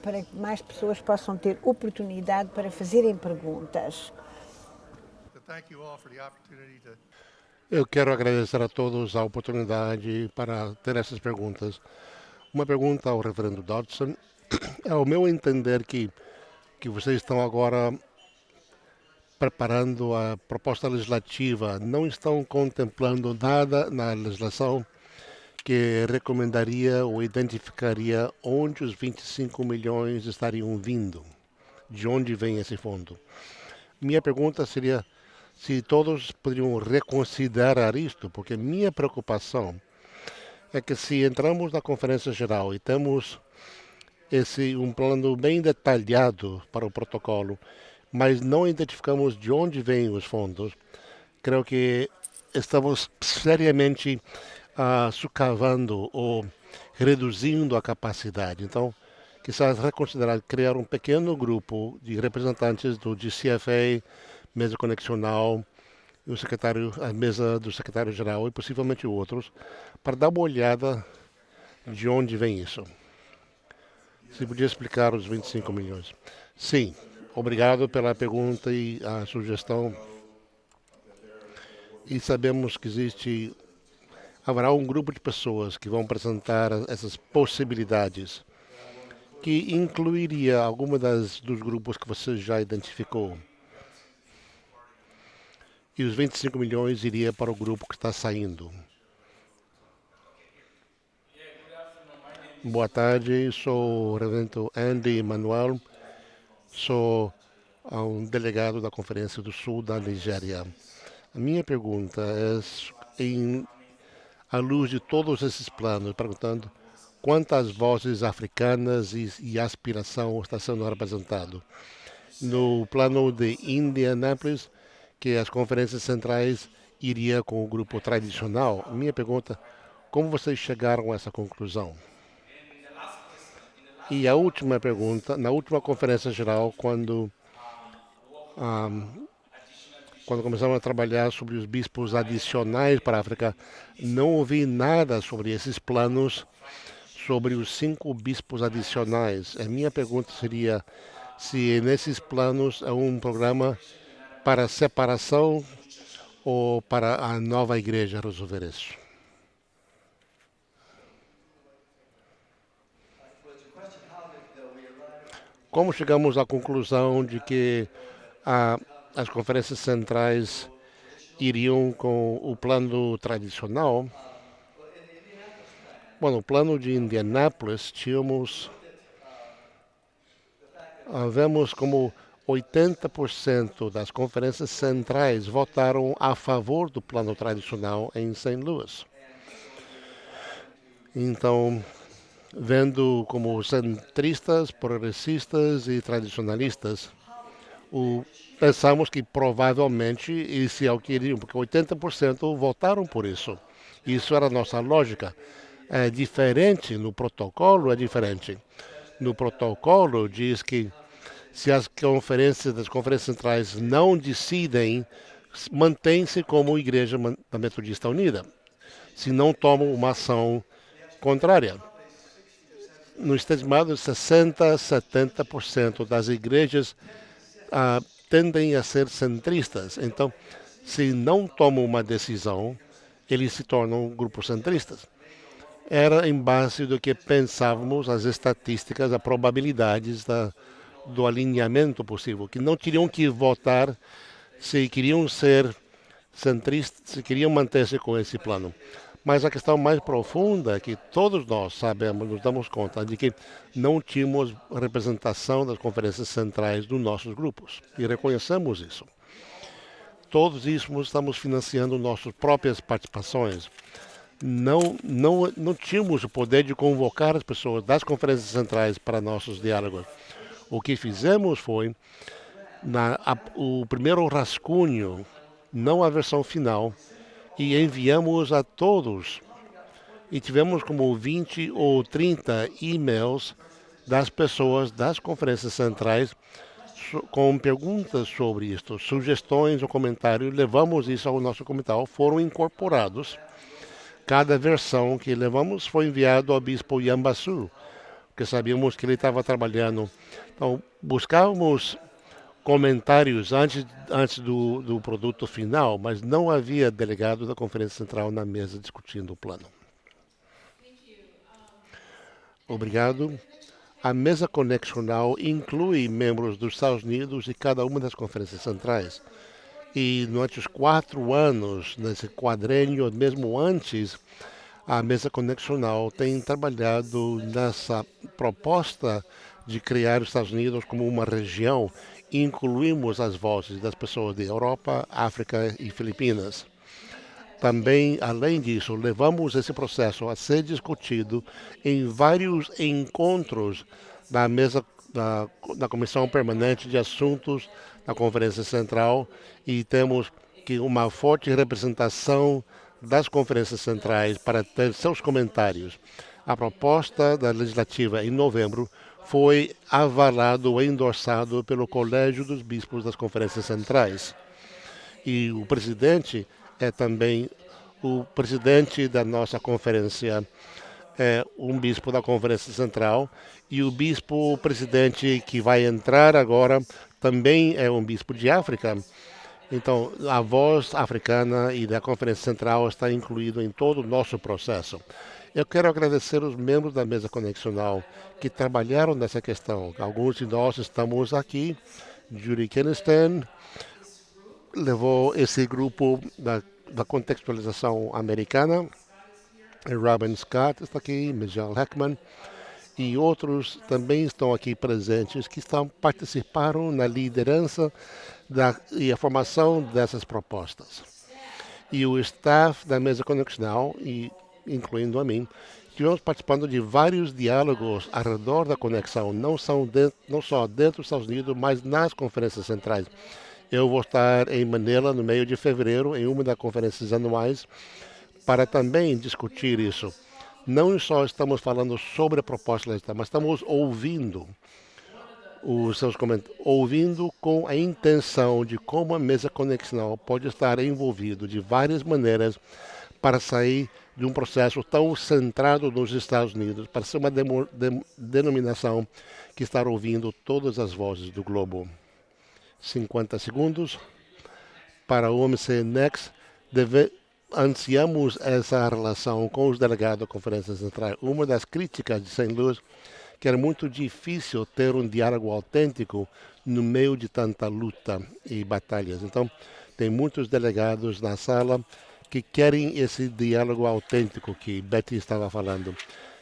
para que mais pessoas possam ter oportunidade para fazerem perguntas. Eu quero agradecer a todos a oportunidade para ter essas perguntas. Uma pergunta ao reverendo Dodson. É o meu entender que vocês estão agora preparando a proposta legislativa, não estão contemplando nada na legislação que recomendaria ou identificaria onde os 25 milhões estariam vindo, de onde vem esse fundo. Minha pergunta seria se todos poderiam reconsiderar isto, porque minha preocupação é que se entramos na Conferência Geral e temos um plano bem detalhado para o protocolo, mas não identificamos de onde vêm os fundos, creio que estamos seriamente socavando ou reduzindo a capacidade. Então, quizás reconsiderar criar um pequeno grupo de representantes do GCFA, mesa conexional, a mesa do secretário-geral e possivelmente outros, para dar uma olhada de onde vem isso. Se podia explicar os 25 milhões. Sim, obrigado pela pergunta e a sugestão. E sabemos que haverá um grupo de pessoas que vão apresentar essas possibilidades, que incluiria alguma dos grupos que você já identificou. E os 25 milhões iria para o grupo que está saindo. Boa tarde, sou o reverendo Andy Manuel, sou um delegado da Conferência do Sul da Nigéria. A minha pergunta é, à luz de todos esses planos, perguntando quantas vozes africanas e aspiração está sendo representado. No plano de Indianápolis, que as conferências centrais iria com o grupo tradicional, minha pergunta, como vocês chegaram a essa conclusão? E a última pergunta, na última conferência geral, quando começamos a trabalhar sobre os bispos adicionais para a África, não ouvi nada sobre esses planos, sobre os 5 bispos adicionais. A minha pergunta seria se nesses planos é um programa para separação ou para a nova igreja resolver isso. Como chegamos à conclusão de que as conferências centrais iriam com o plano tradicional? Bom, no plano de Indianápolis, vemos como 80% das conferências centrais votaram a favor do plano tradicional em St. Louis. Então, vendo como centristas, progressistas e tradicionalistas, pensamos que provavelmente isso é o que iriam, porque 80% votaram por isso. Isso era a nossa lógica. É diferente no protocolo, é diferente. No protocolo diz que se as conferências centrais não decidem, mantém-se como Igreja Metodista Unida, se não tomam uma ação contrária. No estimado, 60-70% das igrejas tendem a ser centristas. Então, se não tomam uma decisão, eles se tornam grupos centristas. Era em base do que pensávamos, as estatísticas, as probabilidades do alinhamento possível, que não teriam que votar se queriam ser centristas, se queriam manter-se com esse plano. Mas a questão mais profunda é que todos nós sabemos, nos damos conta de que não tínhamos representação das conferências centrais dos nossos grupos. E reconhecemos isso. Todos isso estamos financiando nossas próprias participações. Não tínhamos o poder de convocar as pessoas das conferências centrais para nossos diálogos. O que fizemos foi o primeiro rascunho, não a versão final, e enviamos a todos. E tivemos como 20 ou 30 e-mails das pessoas das conferências centrais com perguntas sobre isto, sugestões ou comentários, levamos isso ao nosso comitê, foram incorporados. Cada versão que levamos foi enviado ao bispo Yambasu, porque sabíamos que ele estava trabalhando. Então, buscávamos comentários antes do produto final, mas não havia delegado da Conferência Central na mesa discutindo o plano. Obrigado. A mesa conexional inclui membros dos Estados Unidos e cada uma das conferências centrais. E durante os 4 anos, nesse quadrênio, mesmo antes, a mesa conexional tem trabalhado nessa proposta de criar os Estados Unidos como uma região. Incluímos as vozes das pessoas de Europa, África e Filipinas. Também, além disso, levamos esse processo a ser discutido em vários encontros da mesa da Comissão Permanente de Assuntos da Conferência Central e temos que uma forte representação das conferências centrais para ter seus comentários. A proposta da legislativa em novembro foi avalado ou endossado pelo Colégio dos Bispos das Conferências Centrais. E o presidente é também o presidente da nossa conferência, é um bispo da Conferência Central, e o bispo presidente que vai entrar agora também é um bispo de África. Então, a voz africana e da Conferência Central está incluída em todo o nosso processo. Eu quero agradecer os membros da mesa conexional que trabalharam nessa questão. Alguns de nós estamos aqui. Judy Keniston levou esse grupo da contextualização americana. Robin Scott está aqui, Michelle Heckman e outros também estão aqui presentes que participaram na liderança e a formação dessas propostas. E o staff da mesa conexional, incluindo a mim, estivemos participando de vários diálogos ao redor da conexão, não só dentro dos Estados Unidos, mas nas conferências centrais. Eu vou estar em Manila no meio de fevereiro, em uma das conferências anuais, para também discutir isso. Não só estamos falando sobre a proposta legislativa, mas estamos ouvindo os seus comentários, ouvindo com a intenção de como a mesa conexional pode estar envolvido de várias maneiras para sair de um processo tão centrado nos Estados Unidos, para ser uma denominação que está ouvindo todas as vozes do globo. 50 segundos para o OMC Next. Ansiamos essa relação com os delegados da Conferência Central. Uma das críticas de St. Louis que era muito difícil ter um diálogo autêntico no meio de tanta luta e batalhas. Então, tem muitos delegados na sala que querem esse diálogo autêntico que Betty estava falando.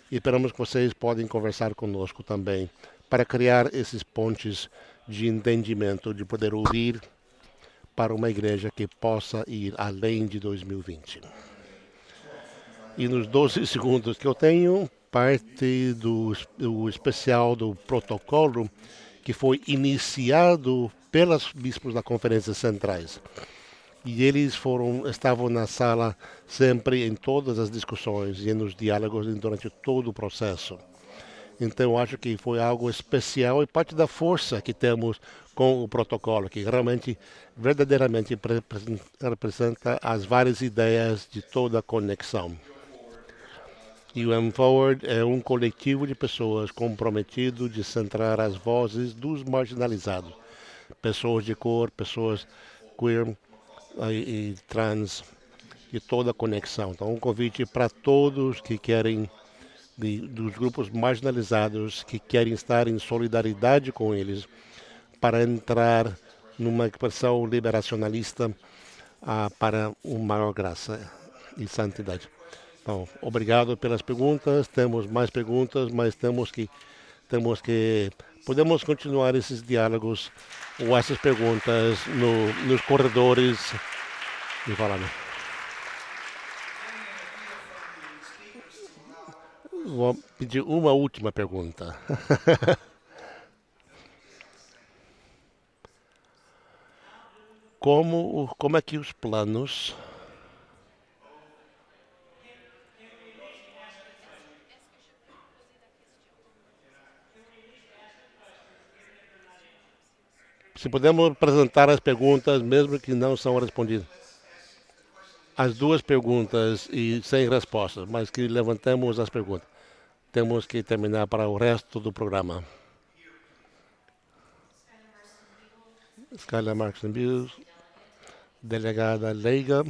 E esperamos que vocês podem conversar conosco também para criar esses pontes de entendimento, de poder ouvir para uma igreja que possa ir além de 2020. E nos 12 segundos que eu tenho, parte do especial do protocolo que foi iniciado pelos bispos da Conferência Centrais. E eles estavam na sala sempre em todas as discussões e nos diálogos durante todo o processo. Então, acho que foi algo especial e parte da força que temos com o protocolo, que realmente, verdadeiramente representa as várias ideias de toda a conexão. E o M-Forward é um coletivo de pessoas comprometido de centrar as vozes dos marginalizados, pessoas de cor, pessoas queer e trans, de toda a conexão. Então, um convite para todos que querem, dos grupos marginalizados, que querem estar em solidariedade com eles, para entrar numa expressão liberacionalista para uma maior graça e santidade. Então, obrigado pelas perguntas. Temos mais perguntas, mas podemos continuar esses diálogos ou essas perguntas nos corredores. Me fala, né? Vou pedir uma última pergunta. Como é que os planos Se podemos apresentar as perguntas, mesmo que não são respondidas. As duas perguntas e sem respostas, mas que levantemos as perguntas. Temos que terminar para o resto do programa. Skylar Marks and Bills, delegada leiga.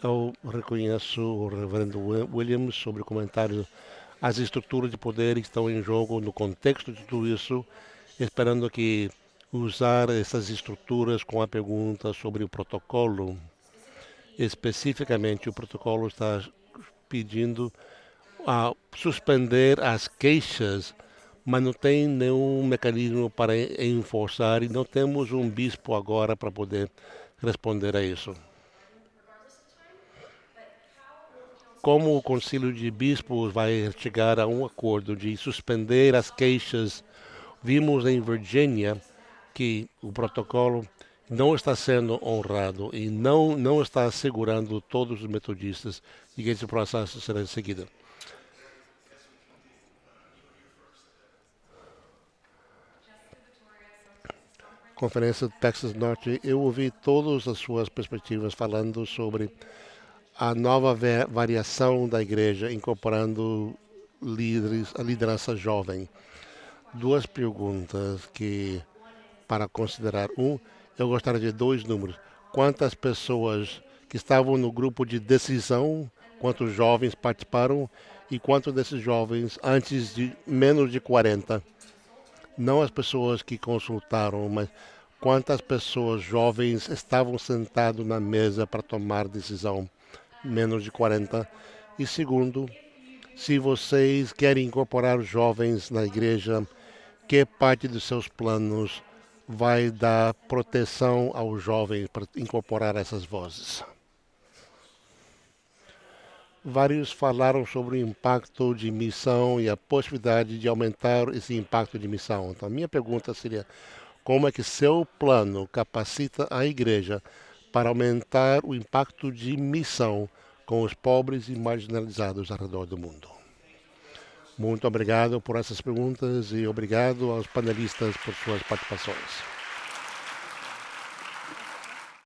Eu reconheço o reverendo Williams sobre o comentário. As estruturas de poder estão em jogo no contexto de tudo isso, esperando que usar essas estruturas com a pergunta sobre o protocolo. Especificamente, o protocolo está pedindo a suspender as queixas, mas não tem nenhum mecanismo para enforçar e não temos um bispo agora para poder responder a isso. Como o Concílio de Bispos vai chegar a um acordo de suspender as queixas? Vimos em Virgínia que o protocolo não está sendo honrado e não está assegurando todos os metodistas de que esse processo será seguido. Conferência do Texas Norte, eu ouvi todas as suas perspectivas falando sobre a nova variação da igreja, incorporando a liderança jovem. Duas perguntas para considerar. Eu gostaria de 2 números. Quantas pessoas que estavam no grupo de decisão, quantos jovens participaram e quantos desses jovens antes de menos de 40? Não as pessoas que consultaram, mas quantas pessoas jovens estavam sentados na mesa para tomar decisão, menos de 40. E segundo, se vocês querem incorporar os jovens na igreja, que parte dos seus planos vai dar proteção aos jovens para incorporar essas vozes? Vários falaram sobre o impacto de missão e a possibilidade de aumentar esse impacto de missão. Então, a minha pergunta seria, como é que seu plano capacita a igreja para aumentar o impacto de missão com os pobres e marginalizados ao redor do mundo? Muito obrigado por essas perguntas e obrigado aos panelistas por suas participações.